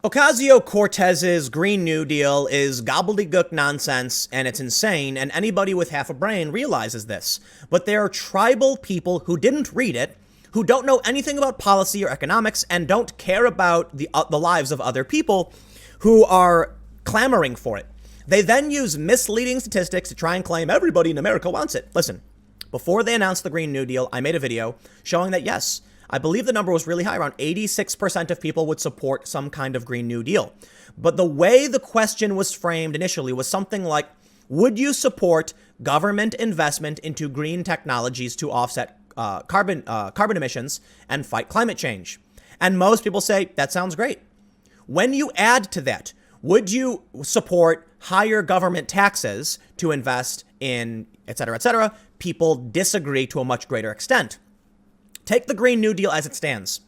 Ocasio-Cortez's Green New Deal is gobbledygook nonsense, and it's insane, and anybody with half a brain realizes this. But there are tribal people who didn't read it, who don't know anything about policy or economics, and don't care about the lives of other people, who are clamoring for it. They then use misleading statistics to try and claim everybody in America wants it. Listen, before they announced the Green New Deal, I made a video showing that, yes, I believe the number was really high. Around 86% of people would support some kind of Green New Deal. But the way the question was framed initially was something like, would you support government investment into green technologies to offset carbon emissions and fight climate change? And most people say, that sounds great. When you add to that, would you support higher government taxes to invest in, et cetera, people disagree to a much greater extent. Take the Green New Deal as it stands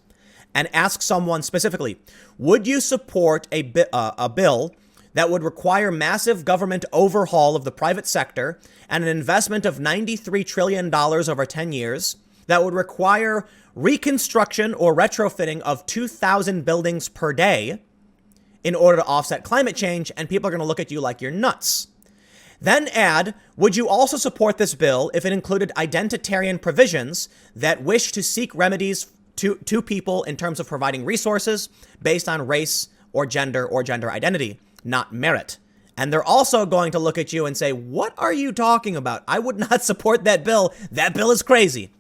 and ask someone specifically, would you support a bill that would require massive government overhaul of the private sector and an investment of $93 trillion over 10 years that would require reconstruction or retrofitting of 2,000 buildings per day in order to offset climate change? And people are going to look at you like you're nuts. Then add, would you also support this bill if it included identitarian provisions that wish to seek remedies to people in terms of providing resources based on race or gender identity, not merit? And they're also going to look at you and say, what are you talking about? I would not support that bill. That bill is crazy.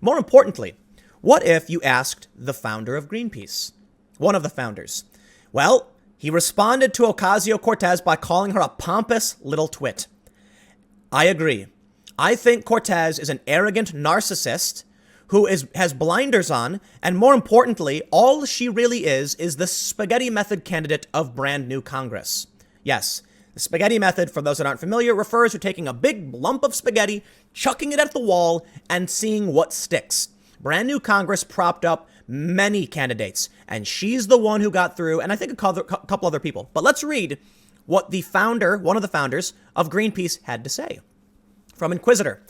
More importantly, what if you asked the founder of GreenPeace, one of the founders? Well, he responded to Ocasio-Cortez by calling her a pompous little twit. I agree. I think Cortez is an arrogant narcissist who has blinders on, and more importantly, all she really is the spaghetti method candidate of brand new Congress. Yes, the spaghetti method, for those that aren't familiar, refers to taking a big lump of spaghetti, chucking it at the wall, and seeing what sticks. Brand new Congress propped up many candidates, and she's the one who got through, and I think a couple other people. But let's read what the founder, one of the founders of GreenPeace, had to say. From Inquisitor.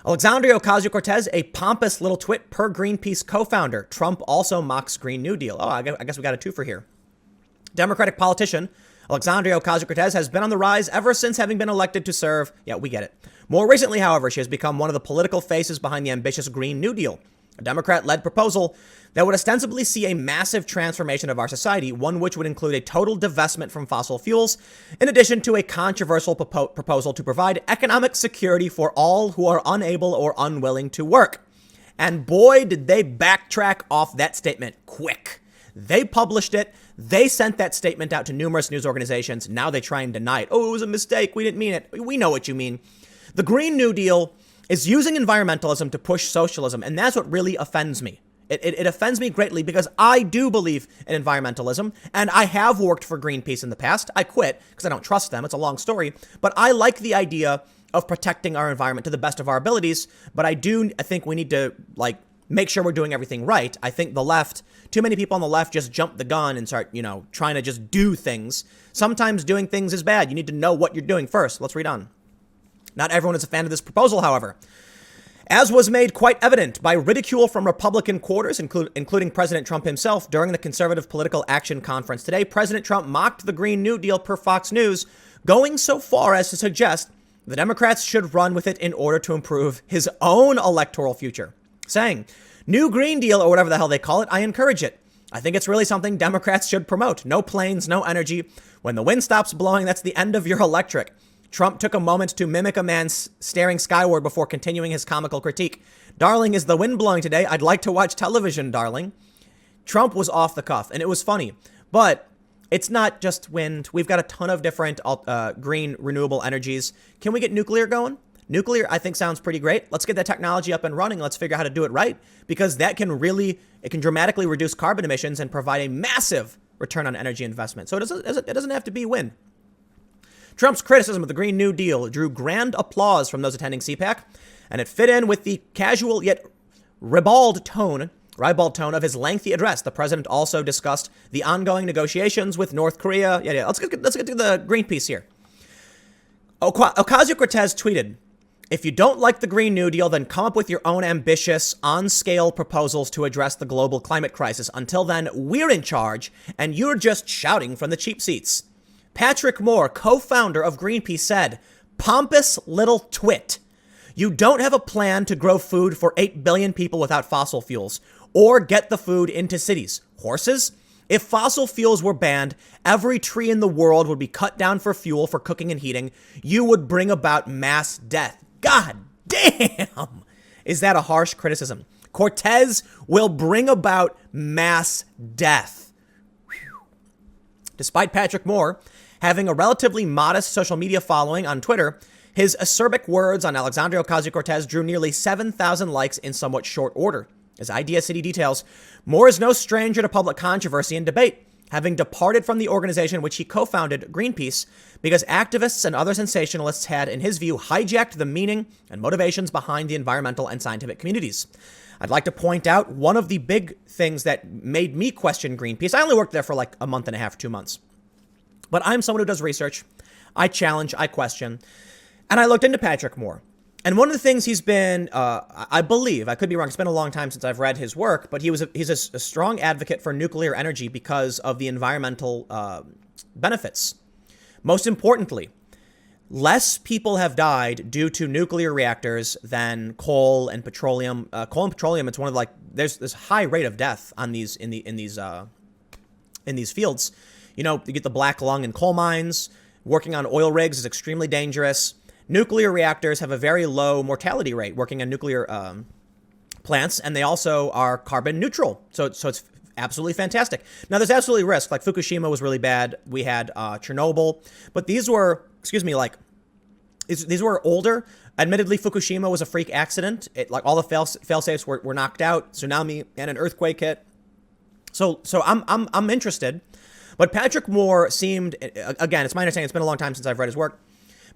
Alexandria Ocasio-Cortez, a pompous little twit per Greenpeace co-founder. Trump also mocks Green New Deal. Oh, I guess we got a twofer here. Democratic politician Alexandria Ocasio-Cortez has been on the rise ever since having been elected to serve. Yeah, we get it. More recently, however, she has become one of the political faces behind the ambitious Green New Deal, a Democrat-led proposal that would ostensibly see a massive transformation of our society, one which would include a total divestment from fossil fuels, in addition to a controversial proposal to provide economic security for all who are unable or unwilling to work. And boy, did they backtrack off that statement quick. They published it. They sent that statement out to numerous news organizations. Now they try and deny it. Oh, it was a mistake. We didn't mean it. We know what you mean. The Green New Deal is using environmentalism to push socialism, and that's what really offends me. It offends me greatly because I do believe in environmentalism, and I have worked for Greenpeace in the past. I quit because I don't trust them. It's a long story, but I like the idea of protecting our environment to the best of our abilities, but I think we need to, make sure we're doing everything right. I think the left, too many people on the left just jump the gun and start, trying to just do things. Sometimes doing things is bad. You need to know what you're doing first. Let's read on. Not everyone is a fan of this proposal, however. As was made quite evident by ridicule from Republican quarters, including President Trump himself, during the Conservative Political Action Conference today, President Trump mocked the Green New Deal per Fox News, going so far as to suggest the Democrats should run with it in order to improve his own electoral future, saying, "New Green Deal," or whatever the hell they call it, "I encourage it. I think it's really something Democrats should promote. No planes, no energy. When the wind stops blowing, that's the end of your electric." Trump took a moment to mimic a man staring skyward before continuing his comical critique. "Darling, is the wind blowing today? I'd like to watch television, darling." Trump was off the cuff, and it was funny. But it's not just wind. We've got a ton of different green renewable energies. Can we get nuclear going? Nuclear, I think, sounds pretty great. Let's get that technology up and running. Let's figure out how to do it right, because that can dramatically reduce carbon emissions and provide a massive return on energy investment. So it doesn't have to be wind. Trump's criticism of the Green New Deal drew grand applause from those attending CPAC, and it fit in with the casual yet ribald tone of his lengthy address. The president also discussed the ongoing negotiations with North Korea. Yeah. Let's get to the Greenpeace here. Ocasio-Cortez tweeted, If you don't like the Green New Deal, then come up with your own ambitious, on-scale proposals to address the global climate crisis. Until then, we're in charge, and you're just shouting from the cheap seats. Patrick Moore, co-founder of GreenPeace, said, "Pompous little twit. You don't have a plan to grow food for 8 billion people without fossil fuels, or get the food into cities. Horses? If fossil fuels were banned, every tree in the world would be cut down for fuel for cooking and heating. You would bring about mass death." God damn! Is that a harsh criticism? Cortez will bring about mass death. Whew. Despite Patrick Moore having a relatively modest social media following on Twitter, his acerbic words on Alexandria Ocasio-Cortez drew nearly 7,000 likes in somewhat short order. As Idea City details, Moore is no stranger to public controversy and debate, having departed from the organization which he co-founded, GreenPeace, because activists and other sensationalists had, in his view, hijacked the meaning and motivations behind the environmental and scientific communities. I'd like to point out one of the big things that made me question GreenPeace. I only worked there for like a month and a half, 2 months. But I'm someone who does research. I challenge, I question. And I looked into Patrick Moore. And one of the things he's been, I believe, I could be wrong, it's been a long time since I've read his work, but he's a strong advocate for nuclear energy because of the environmental benefits. Most importantly, less people have died due to nuclear reactors than coal and petroleum. Coal and petroleum, it's one of there's this high rate of death on these in these fields. You know, you get the black lung in coal mines. Working on oil rigs is extremely dangerous. Nuclear reactors have a very low mortality rate working on nuclear plants, and they also are carbon neutral. So it's absolutely fantastic. Now, there's absolutely risk. Like Fukushima was really bad. We had Chernobyl, but these were, these were older. Admittedly, Fukushima was a freak accident. All the fail-safes were knocked out. Tsunami and an earthquake hit. So I'm interested. But Patrick Moore seemed, again, it's my understanding, it's been a long time since I've read his work,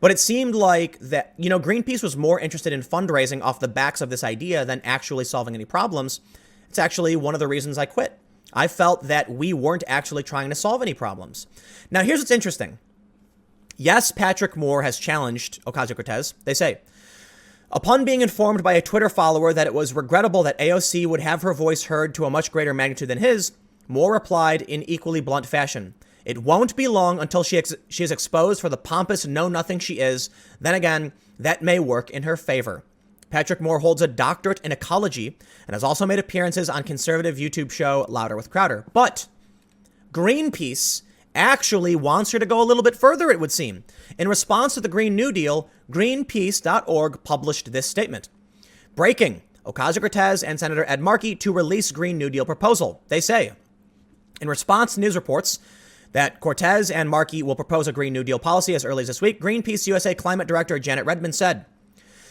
but it seemed like that, GreenPeace was more interested in fundraising off the backs of this idea than actually solving any problems. It's actually one of the reasons I quit. I felt that we weren't actually trying to solve any problems. Now, here's what's interesting. Yes, Patrick Moore has challenged Ocasio-Cortez. They say, upon being informed by a Twitter follower that it was regrettable that AOC would have her voice heard to a much greater magnitude than his, Moore replied in equally blunt fashion, "It won't be long until she is exposed for the pompous know-nothing she is. Then again, that may work in her favor." Patrick Moore holds a doctorate in ecology and has also made appearances on conservative YouTube show Louder with Crowder. But GreenPeace actually wants her to go a little bit further, it would seem. In response to the Green New Deal, Greenpeace.org published this statement. Breaking. Ocasio-Cortez and Senator Ed Markey to release Green New Deal proposal. They say, in response to news reports that Cortez and Markey will propose a Green New Deal policy as early as this week, Greenpeace USA Climate Director Janet Redmond said,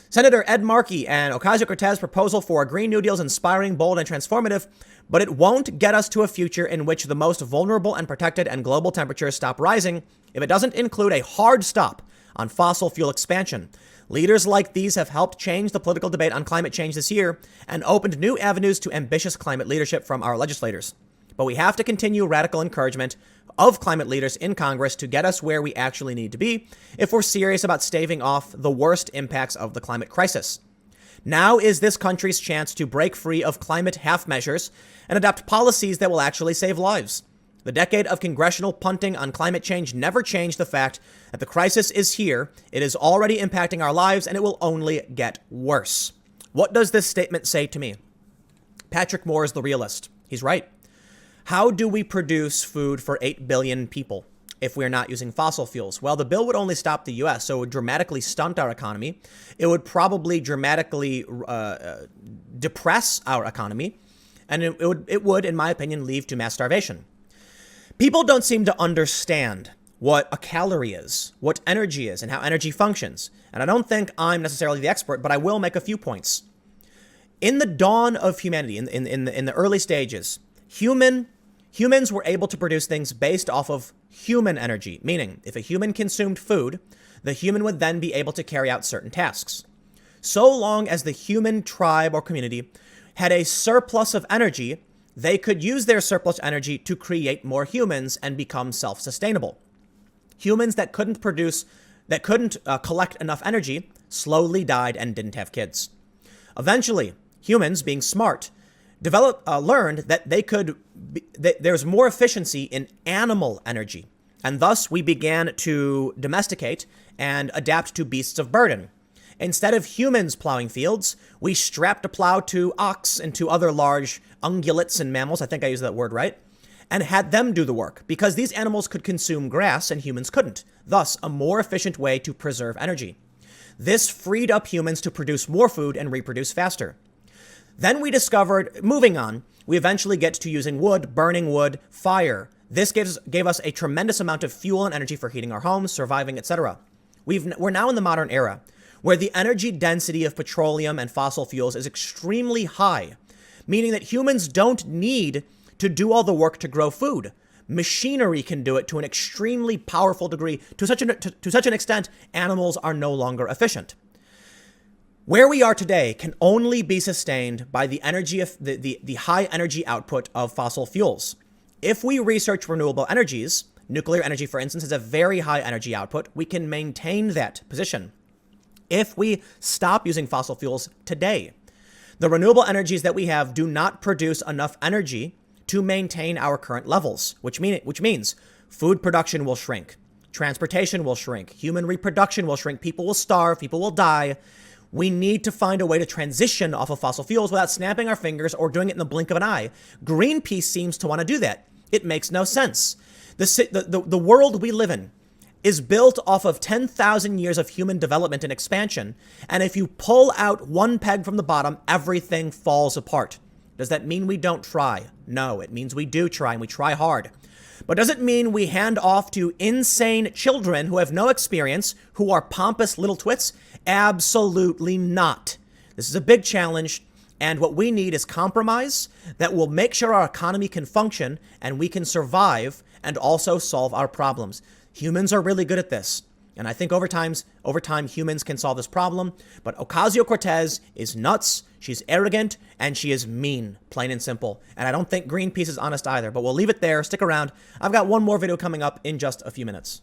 Senator Ed Markey and Ocasio-Cortez proposal for a Green New Deal is inspiring, bold, and transformative, but it won't get us to a future in which the most vulnerable and protected and global temperatures stop rising if it doesn't include a hard stop on fossil fuel expansion. Leaders like these have helped change the political debate on climate change this year and opened new avenues to ambitious climate leadership from our legislators. But we have to continue radical encouragement of climate leaders in Congress to get us where we actually need to be if we're serious about staving off the worst impacts of the climate crisis. Now is this country's chance to break free of climate half measures and adopt policies that will actually save lives. The decade of congressional punting on climate change never changed the fact that the crisis is here. It is already impacting our lives, and it will only get worse. What does this statement say to me? Patrick Moore is the realist. He's right. How do we produce food for 8 billion people if we're not using fossil fuels? Well, the bill would only stop the U.S., so it would dramatically stunt our economy. It would probably dramatically depress our economy, and it would, in my opinion, lead to mass starvation. People don't seem to understand what a calorie is, what energy is, and how energy functions. And I don't think I'm necessarily the expert, but I will make a few points. In the dawn of humanity, in the early stages, humans were able to produce things based off of human energy, meaning if a human consumed food, the human would then be able to carry out certain tasks. So long as the human tribe or community had a surplus of energy, they could use their surplus energy to create more humans and become self-sustainable. Humans that couldn't collect enough energy slowly died, and didn't have kids. Eventually, humans, being smart, learned that there's more efficiency in animal energy. And thus, we began to domesticate and adapt to beasts of burden. Instead of humans plowing fields, we strapped a plow to ox and to other large ungulates and mammals, I think I used that word right, and had them do the work, because these animals could consume grass and humans couldn't. Thus, a more efficient way to preserve energy. This freed up humans to produce more food and reproduce faster. Then we discovered, moving on, we eventually get to using wood, burning wood, fire. This gave us a tremendous amount of fuel and energy for heating our homes, surviving, etc. We're now in the modern era, where the energy density of petroleum and fossil fuels is extremely high, meaning that humans don't need to do all the work to grow food. Machinery can do it to an extremely powerful degree. To such an extent, animals are no longer efficient. Where we are today can only be sustained by the energy of the high energy output of fossil fuels. If we research renewable energies, nuclear energy, for instance, has a very high energy output, we can maintain that position. If we stop using fossil fuels today, the renewable energies that we have do not produce enough energy to maintain our current levels, which means food production will shrink, transportation will shrink, human reproduction will shrink, people will starve, people will die. We need to find a way to transition off of fossil fuels without snapping our fingers or doing it in the blink of an eye. GreenPeace seems to want to do that. It makes no sense. The world we live in is built off of 10,000 years of human development and expansion, and if you pull out one peg from the bottom, everything falls apart. Does that mean we don't try? No, it means we do try, and we try hard. But does it mean we hand off to insane children who have no experience, who are pompous little twits? Absolutely not. This is a big challenge, and what we need is compromise that will make sure our economy can function and we can survive and also solve our problems. Humans are really good at this. And I think over time, humans can solve this problem. But Ocasio-Cortez is nuts. She's arrogant and she is mean, plain and simple. And I don't think GreenPeace is honest either. But we'll leave it there. Stick around. I've got one more video coming up in just a few minutes.